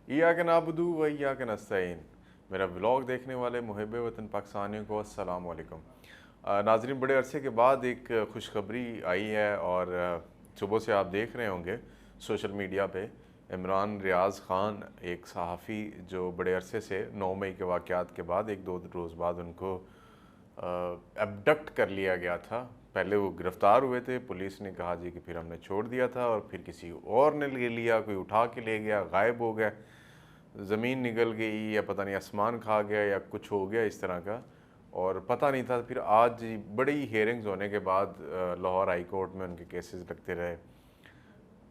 ایاک نعبدو و ایاک نستعین۔ میرا ولاگ دیکھنے والے محب وطن پاکستانیوں کو السلام علیکم۔ ناظرین، بڑے عرصے کے بعد ایک خوشخبری آئی ہے اور صبح سے آپ دیکھ رہے ہوں گے سوشل میڈیا پہ عمران ریاض خان، ایک صحافی جو بڑے عرصے سے 9 مئی کے واقعات کے بعد ایک دو روز بعد ان کو ابڈکٹ کر لیا گیا تھا۔ پہلے وہ گرفتار ہوئے تھے، پولیس نے کہا جی کہ پھر ہم نے چھوڑ دیا تھا، اور پھر کسی اور نے لے لیا، کوئی اٹھا کے لے گیا، غائب ہو گئے، زمین نگل گئی یا پتہ نہیں آسمان کھا گیا یا کچھ ہو گیا اس طرح کا، اور پتہ نہیں تھا۔ پھر آج بڑی ہیئرنگز ہونے کے بعد لاہور ہائی کورٹ میں ان کے کیسز لگتے رہے،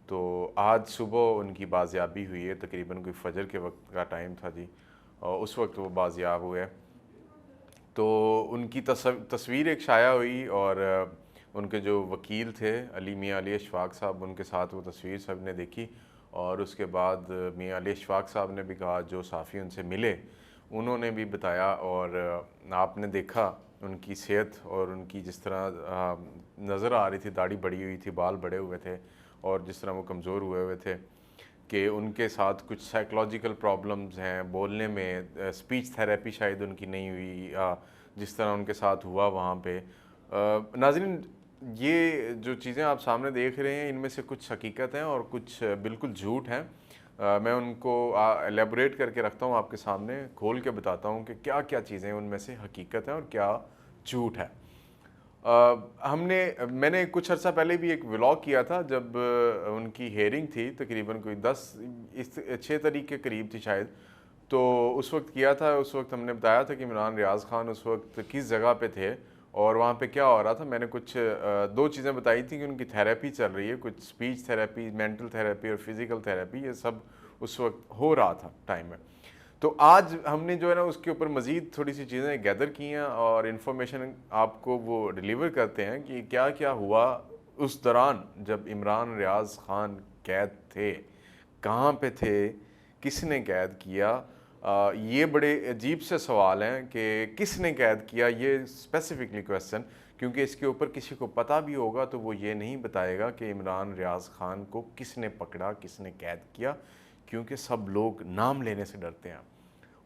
تو آج صبح ان کی بازیابی ہوئی ہے۔ تقریباً کوئی فجر کے وقت کا ٹائم تھا جی، اور اس وقت وہ بازیاب ہوئے۔ تو ان کی تصویر ایک شائع ہوئی، اور ان کے جو وکیل تھے علی میاں علی اشفاق صاحب، ان کے ساتھ وہ تصویر سب نے دیکھی، اور اس کے بعد میاں علی اشفاق صاحب نے بھی کہا، جو صحافی ان سے ملے انہوں نے بھی بتایا، اور آپ نے دیکھا ان کی صحت اور ان کی جس طرح نظر آ رہی تھی، داڑھی بڑھی ہوئی تھی، بال بڑے ہوئے تھے، اور جس طرح وہ کمزور ہوئے ہوئے تھے کہ ان کے ساتھ کچھ سائیکلوجیکل پرابلمز ہیں بولنے میں، سپیچ تھیراپی شاید ان کی نہیں ہوئی جس طرح ان کے ساتھ ہوا وہاں پہ۔ ناظرین، یہ جو چیزیں آپ سامنے دیکھ رہے ہیں ان میں سے کچھ حقیقت ہیں اور کچھ بالکل جھوٹ ہیں۔ میں ان کو ایلیبوریٹ کر کے رکھتا ہوں آپ کے سامنے، کھول کے بتاتا ہوں کہ کیا کیا چیزیں ان میں سے حقیقت ہیں اور کیا جھوٹ ہے۔ میں نے کچھ عرصہ پہلے بھی ایک ولاگ کیا تھا جب ان کی ہیئرنگ تھی، تقریباً کوئی 6 تاریخ کے قریب تھی شاید، تو اس وقت کیا تھا۔ اس وقت ہم نے بتایا تھا کہ عمران ریاض خان اس وقت کس جگہ پہ تھے اور وہاں پہ کیا ہو رہا تھا۔ میں نے کچھ 2 چیزیں بتائی تھیں کہ ان کی تھیراپی چل رہی ہے، کچھ سپیچ تھیراپی، مینٹل تھیراپی اور فزیکل تھیراپی، یہ سب اس وقت ہو رہا تھا ٹائم میں۔ تو آج ہم نے جو ہے نا اس کے اوپر مزید تھوڑی سی چیزیں گیدر کی ہیں اور انفارمیشن آپ کو وہ ڈیلیور کرتے ہیں کہ کیا کیا ہوا اس دوران جب عمران ریاض خان قید تھے، کہاں پہ تھے، کس نے قید کیا۔ یہ بڑے عجیب سے سوال ہیں کہ کس نے قید کیا، یہ اسپیسیفکلی کویسچن، کیونکہ اس کے اوپر کسی کو پتہ بھی ہوگا تو وہ یہ نہیں بتائے گا کہ عمران ریاض خان کو کس نے پکڑا، کس نے قید کیا، کیونکہ سب لوگ نام لینے سے ڈرتے ہیں۔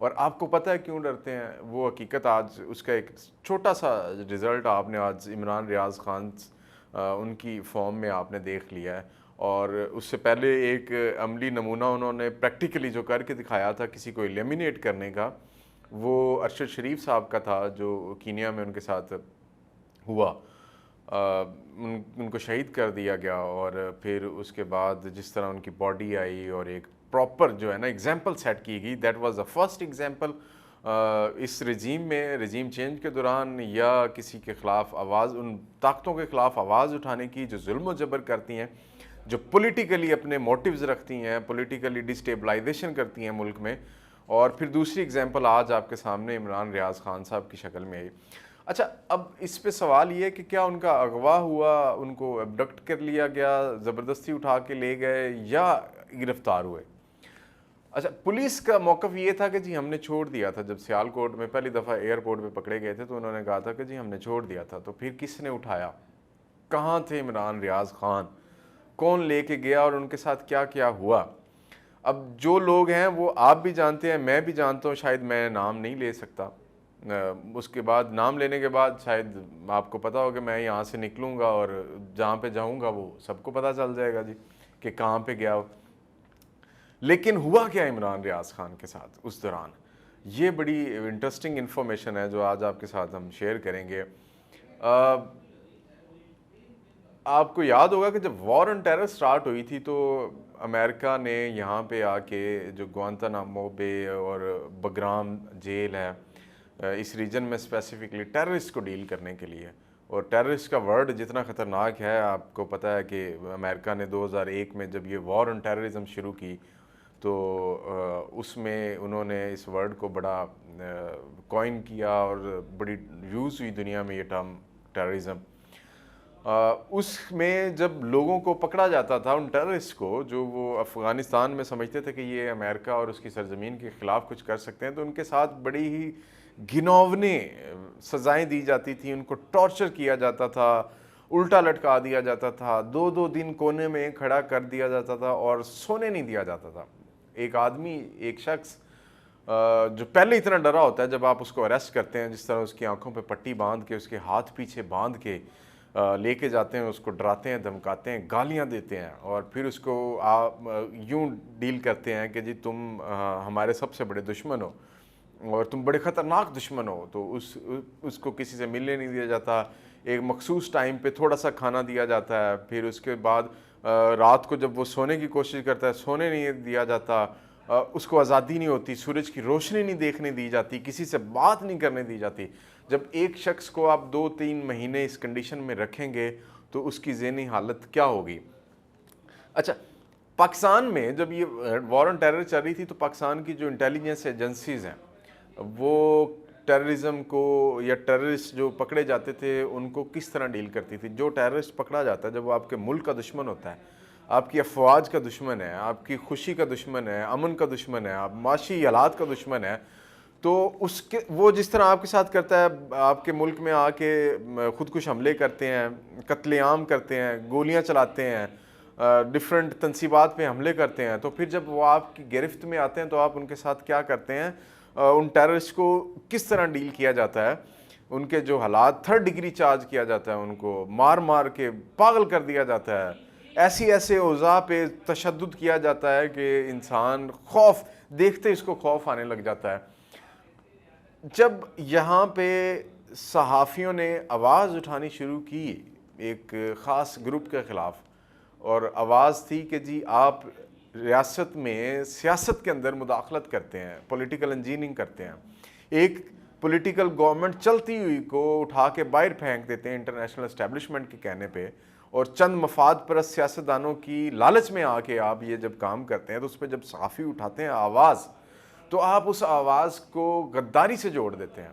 اور آپ کو پتہ ہے کیوں ڈرتے ہیں؟ وہ حقیقت آج اس کا ایک چھوٹا سا رزلٹ آپ نے آج عمران ریاض خان ان کی فارم میں آپ نے دیکھ لیا ہے، اور اس سے پہلے ایک عملی نمونہ انہوں نے پریکٹیکلی جو کر کے دکھایا تھا کسی کو ایلیمینیٹ کرنے کا، وہ ارشد شریف صاحب کا تھا جو کینیا میں ان کے ساتھ ہوا۔ ان کو شہید کر دیا گیا، اور پھر اس کے بعد جس طرح ان کی باڈی آئی اور ایک پراپر جو ہے نا ایگزامپل سیٹ کی گئی، that was the first example اس رجیم میں، رجیم چینج کے دوران، یا کسی کے خلاف آواز، ان طاقتوں کے خلاف آواز اٹھانے کی جو ظلم و جبر کرتی ہیں، جو پولیٹیکلی اپنے موٹیوز رکھتی ہیں، پولیٹیکلی ڈسٹیبلائزیشن کرتی ہیں ملک میں۔ اور پھر دوسری ایگزامپل آج آپ کے سامنے عمران ریاض خان صاحب کی شکل میں آئی۔ اچھا، اب اس پہ سوال یہ ہے کہ کیا ان کا اغوا ہوا، ان کو ابڈکٹ کر لیا گیا، زبردستی اٹھا کے لے گئے، یا گرفتار ہوئے؟ اچھا، پولیس کا موقف یہ تھا کہ جی ہم نے چھوڑ دیا تھا۔ جب سیالکوٹ میں پہلی دفعہ ایئرپورٹ پہ پکڑے گئے تھے تو انہوں نے کہا تھا کہ جی ہم نے چھوڑ دیا تھا۔ تو پھر کس نے اٹھایا؟ کہاں تھے عمران ریاض خان؟ کون لے کے گیا اور ان کے ساتھ کیا کیا ہوا؟ اب جو لوگ ہیں وہ آپ بھی جانتے ہیں، میں بھی جانتا ہوں، شاید میں نام نہیں لے سکتا۔ اس کے بعد نام لینے کے بعد شاید آپ کو پتہ ہو کہ میں یہاں سے نکلوں گا اور جہاں پہ جاؤں گا وہ سب کو پتہ چل جائے گا جی کہ کہاں پہ گیا۔ لیکن ہوا کیا عمران ریاض خان کے ساتھ اس دوران؟ یہ بڑی انٹرسٹنگ انفارمیشن ہے جو آج آپ کے ساتھ ہم شیئر کریں گے۔ آپ کو یاد ہوگا کہ جب وار آن ٹیرر سٹارٹ ہوئی تھی تو امریکہ نے یہاں پہ آ کے جو گوانتانامو بے اور بگرام جیل ہے، اس ریجن میں اسپیسیفکلی ٹیررسٹ کو ڈیل کرنے کے لیے، اور ٹیررسٹ کا ورڈ جتنا خطرناک ہے آپ کو پتہ ہے کہ امریکہ نے 2001 میں جب یہ وار آن ٹیررزم شروع کی تو اس میں انہوں نے اس ورڈ کو بڑا کوائن کیا اور بڑی یوز ہوئی دنیا میں یہ ٹرم ٹیررزم۔ اس میں جب لوگوں کو پکڑا جاتا تھا، ان ٹیررسٹ کو جو وہ افغانستان میں سمجھتے تھے کہ یہ امریکہ اور اس کی سرزمین کے خلاف کچھ کر سکتے ہیں، تو ان کے ساتھ بڑی ہی گھناونے سزائیں دی جاتی تھیں، ان کو ٹارچر کیا جاتا تھا، الٹا لٹکا دیا جاتا تھا، 2 دن کونے میں کھڑا کر دیا جاتا تھا اور سونے نہیں دیا جاتا تھا۔ ایک آدمی، ایک شخص جو پہلے اتنا ڈرا ہوتا ہے، جب آپ اس کو اریسٹ کرتے ہیں، جس طرح اس کی آنکھوں پہ پٹی باندھ کے، اس کے ہاتھ پیچھے باندھ کے لے کے جاتے ہیں، اس کو ڈراتے ہیں، دھمکاتے ہیں، گالیاں دیتے ہیں، اور پھر اس کو آپ یوں ڈیل کرتے ہیں کہ جی تم ہمارے سب سے بڑے دشمن ہو اور تم بڑے خطرناک دشمن ہو، تو اس کو کسی سے ملنے نہیں دیا جاتا، ایک مخصوص ٹائم پہ تھوڑا سا کھانا دیا جاتا ہے، پھر اس کے بعد رات کو جب وہ سونے کی کوشش کرتا ہے سونے نہیں دیا جاتا، اس کو آزادی نہیں ہوتی، سورج کی روشنی نہیں دیکھنے دی جاتی، کسی سے بات نہیں کرنے دی جاتی۔ جب ایک شخص کو آپ 2-3 مہینے اس کنڈیشن میں رکھیں گے تو اس کی ذہنی حالت کیا ہوگی؟ اچھا، پاکستان میں جب یہ وار آن ٹیرر چل رہی تھی تو پاکستان کی جو انٹیلیجنس ایجنسیز ہیں وہ ٹیررزم کو یا ٹیررسٹ جو پکڑے جاتے تھے ان کو کس طرح ڈیل کرتی تھی؟ جو ٹیررسٹ پکڑا جاتا ہے جب وہ آپ کے ملک کا دشمن ہوتا ہے، آپ کی افواج کا دشمن ہے، آپ کی خوشی کا دشمن ہے، امن کا دشمن ہے، آپ معاشی حالات کا دشمن ہے، تو وہ جس طرح آپ کے ساتھ کرتا ہے، آپ کے ملک میں آ کے خودکش حملے کرتے ہیں، قتل عام کرتے ہیں، گولیاں چلاتے ہیں، ڈیفرنٹ تنصیبات پہ حملے کرتے ہیں، تو پھر جب وہ آپ کی گرفت میں آتے ہیں تو آپ ان کے ساتھ کیا کرتے ہیں؟ ان ٹیررسٹ کو کس طرح ڈیل کیا جاتا ہے؟ ان کے جو حالات، 3rd ڈگری چارج کیا جاتا ہے، ان کو مار مار کے پاگل کر دیا جاتا ہے، ایسے اوضاع پہ تشدد کیا جاتا ہے کہ انسان خوف دیکھتے اس کو خوف آنے لگ جاتا ہے۔ جب یہاں پہ صحافیوں نے آواز اٹھانی شروع کی ایک خاص گروپ کے خلاف، اور آواز تھی کہ جی آپ ریاست میں سیاست کے اندر مداخلت کرتے ہیں، پولیٹیکل انجینئرنگ کرتے ہیں، ایک پولیٹیکل گورنمنٹ چلتی ہوئی کو اٹھا کے باہر پھینک دیتے ہیں انٹرنیشنل اسٹیبلشمنٹ کے کہنے پہ، اور چند مفاد پرست سیاستدانوں کی لالچ میں آ کے آپ یہ جب کام کرتے ہیں تو اس پہ جب صحافی اٹھاتے ہیں آواز، تو آپ اس آواز کو غداری سے جوڑ دیتے ہیں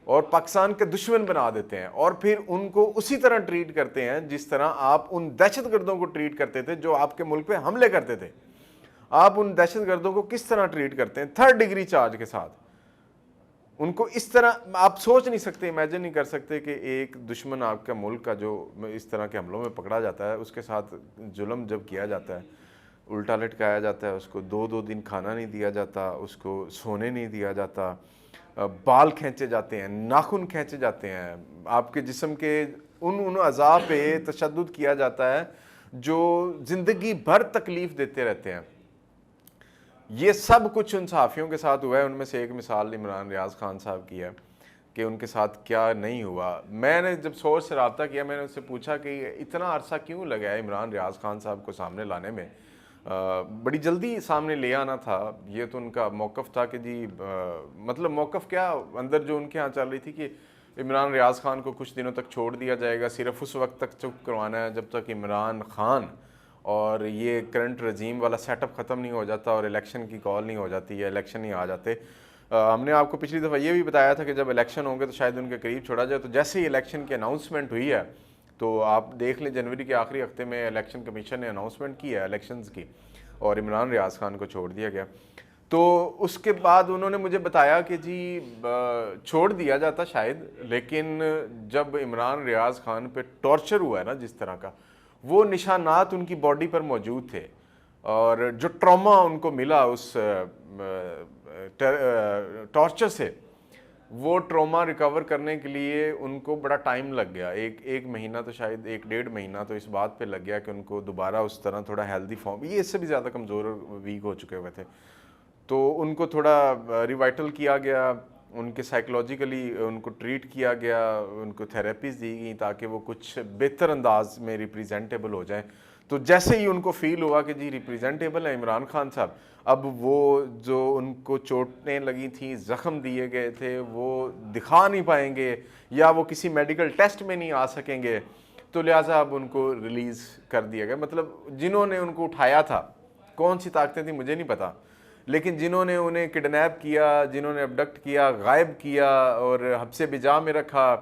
اور پاکستان کے دشمن بنا دیتے ہیں، اور پھر ان کو اسی طرح ٹریٹ کرتے ہیں جس طرح آپ ان دہشت گردوں کو ٹریٹ کرتے تھے جو آپ کے ملک پہ حملے کرتے تھے۔ آپ ان دہشت گردوں کو کس طرح ٹریٹ کرتے ہیں؟ 3rd ڈگری چارج کے ساتھ ان کو اس طرح آپ سوچ نہیں سکتے، امیجن نہیں کر سکتے کہ ایک دشمن آپ کا ملک کا جو اس طرح کے حملوں میں پکڑا جاتا ہے، اس کے ساتھ ظلم جب کیا جاتا ہے، الٹا لٹکایا جاتا ہے، اس کو 2-2 دن کھانا نہیں دیا جاتا، اس کو سونے نہیں دیا جاتا، بال کھینچے جاتے ہیں، ناخن کھینچے جاتے ہیں، آپ کے جسم کے ان اعضاء پہ تشدد کیا جاتا ہے جو زندگی بھر تکلیف دیتے رہتے ہیں۔ یہ سب کچھ ان صحافیوں کے ساتھ ہوا ہے۔ ان میں سے ایک مثال عمران ریاض خان صاحب کی ہے کہ ان کے ساتھ کیا نہیں ہوا۔ میں نے جب سورس سے رابطہ کیا، میں نے اس سے پوچھا کہ اتنا عرصہ کیوں لگا ہے عمران ریاض خان صاحب کو سامنے لانے میں؟ بڑی جلدی سامنے لے آنا تھا، یہ تو ان کا موقف تھا کہ جی مطلب موقف کیا اندر جو ان کے ہاں چل رہی تھی کہ عمران ریاض خان کو کچھ دنوں تک چھوڑ دیا جائے گا، صرف اس وقت تک چپ کروانا ہے جب تک عمران خان اور یہ کرنٹ رجیم والا سیٹ اپ ختم نہیں ہو جاتا اور الیکشن کی کال نہیں ہو جاتی یا الیکشن نہیں آ جاتے۔ ہم نے آپ کو پچھلی دفعہ یہ بھی بتایا تھا کہ جب الیکشن ہوں گے تو شاید ان کے قریب چھوڑا جائے، تو جیسے ہی الیکشن کی اناؤنسمنٹ ہوئی ہے تو آپ دیکھ لیں جنوری کے آخری ہفتے میں الیکشن کمیشن نے اناؤنسمنٹ کی ہے الیکشنز کی، اور عمران ریاض خان کو چھوڑ دیا گیا۔ تو اس کے بعد انہوں نے مجھے بتایا کہ جی چھوڑ دیا جاتا شاید، لیکن جب عمران ریاض خان پہ ٹارچر ہوا ہے نا جس طرح کا، وہ نشانات ان کی باڈی پر موجود تھے، اور جو ٹراما ان کو ملا اس ٹارچر سے، وہ ٹراما ریکور کرنے کے لیے ان کو بڑا ٹائم لگ گیا، ایک مہینہ تو شاید 1-1.5 مہینہ تو اس بات پہ لگ گیا کہ ان کو دوبارہ اس طرح تھوڑا ہیلدی فارم، یہ اس سے بھی زیادہ کمزور اور ویک ہو چکے ہوئے تھے، تو ان کو تھوڑا ریوائٹل کیا گیا، ان کے سائیکلوجیکلی ان کو ٹریٹ کیا گیا، ان کو تھیراپیز دی گئیں تاکہ وہ کچھ بہتر انداز میں ریپریزنٹیبل ہو جائیں۔ تو جیسے ہی ان کو فیل ہوا کہ جی ریپریزنٹیبل ہے عمران خان صاحب، اب وہ جو ان کو چوٹیں لگی تھیں، زخم دیے گئے تھے، وہ دکھا نہیں پائیں گے یا وہ کسی میڈیکل ٹیسٹ میں نہیں آ سکیں گے، تو لہٰذا اب ان کو ریلیز کر دیا گیا۔ مطلب جنہوں نے ان کو اٹھایا تھا، کون سی طاقتیں تھیں مجھے نہیں پتا، لیکن جنہوں نے انہیں کڈنیپ کیا، جنہوں نے ابڈکٹ کیا، غائب کیا اور حبس بجا میں رکھا،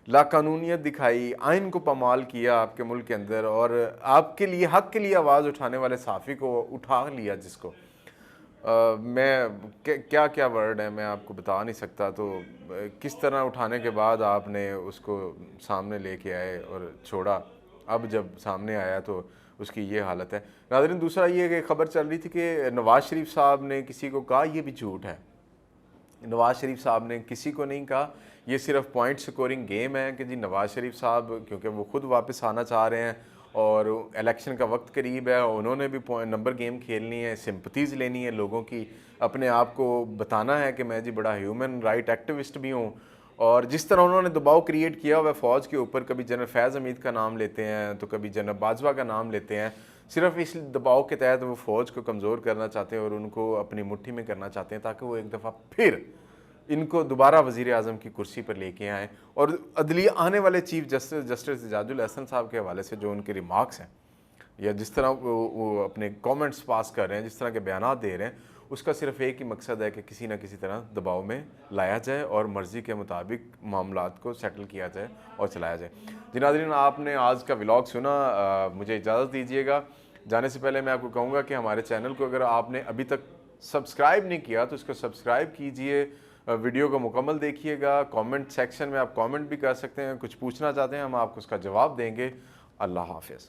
لاقانونیت دکھائی، آئین کو پامال کیا آپ کے ملک کے اندر، اور آپ کے لیے حق کے لیے آواز اٹھانے والے صحافی کو اٹھا لیا، جس کو میں کیا کیا ورڈ ہے میں آپ کو بتا نہیں سکتا، تو کس طرح اٹھانے کے بعد آپ نے اس کو سامنے لے کے آئے اور چھوڑا۔ اب جب سامنے آیا تو اس کی یہ حالت ہے۔ ناظرین دوسرا یہ کہ خبر چل رہی تھی کہ نواز شریف صاحب نے کسی کو کہا، یہ بھی جھوٹ ہے، نواز شریف صاحب نے کسی کو نہیں کہا، یہ صرف پوائنٹ سکورنگ گیم ہے کہ جی نواز شریف صاحب کیونکہ وہ خود واپس آنا چاہ رہے ہیں اور الیکشن کا وقت قریب ہے، انہوں نے بھی نمبر گیم کھیلنی ہے، سمپتیز لینی ہے لوگوں کی، اپنے آپ کو بتانا ہے کہ میں جی بڑا ہیومن رائٹ ایکٹیوسٹ بھی ہوں۔ اور جس طرح انہوں نے دباؤ کریٹ کیا ہوا ہے فوج کے اوپر، کبھی جنرل فیض حمید کا نام لیتے ہیں تو کبھی جنرل باجوہ کا نام لیتے ہیں، صرف اس دباؤ کے تحت وہ فوج کو کمزور کرنا چاہتے ہیں اور ان کو اپنی مٹھی میں کرنا چاہتے ہیں تاکہ وہ ایک دفعہ پھر ان کو دوبارہ وزیر اعظم کی کرسی پر لے کے آئیں۔ اور عدلیہ آنے والے چیف جسٹس اعجاز الحسن صاحب کے حوالے سے جو ان کے ریمارکس ہیں یا جس طرح وہ اپنے کامنٹس پاس کر رہے ہیں، جس طرح کے بیانات دے رہے ہیں، اس کا صرف ایک ہی مقصد ہے کہ کسی نہ کسی طرح دباؤ میں لایا جائے اور مرضی کے مطابق معاملات کو سیٹل کیا جائے اور چلایا جائے۔ جی ناظرین آپ نے آج کا ولاگ سنا، مجھے اجازت دیجیے گا۔ جانے سے پہلے میں آپ کو کہوں گا کہ ہمارے چینل کو اگر آپ نے ابھی تک سبسکرائب نہیں کیا تو اس کو سبسکرائب کیجئے، ویڈیو کو مکمل دیکھیے گا، کامنٹ سیکشن میں آپ کامنٹ بھی کر سکتے ہیں، کچھ پوچھنا چاہتے ہیں ہم آپ کو اس کا جواب دیں گے۔ اللہ حافظ۔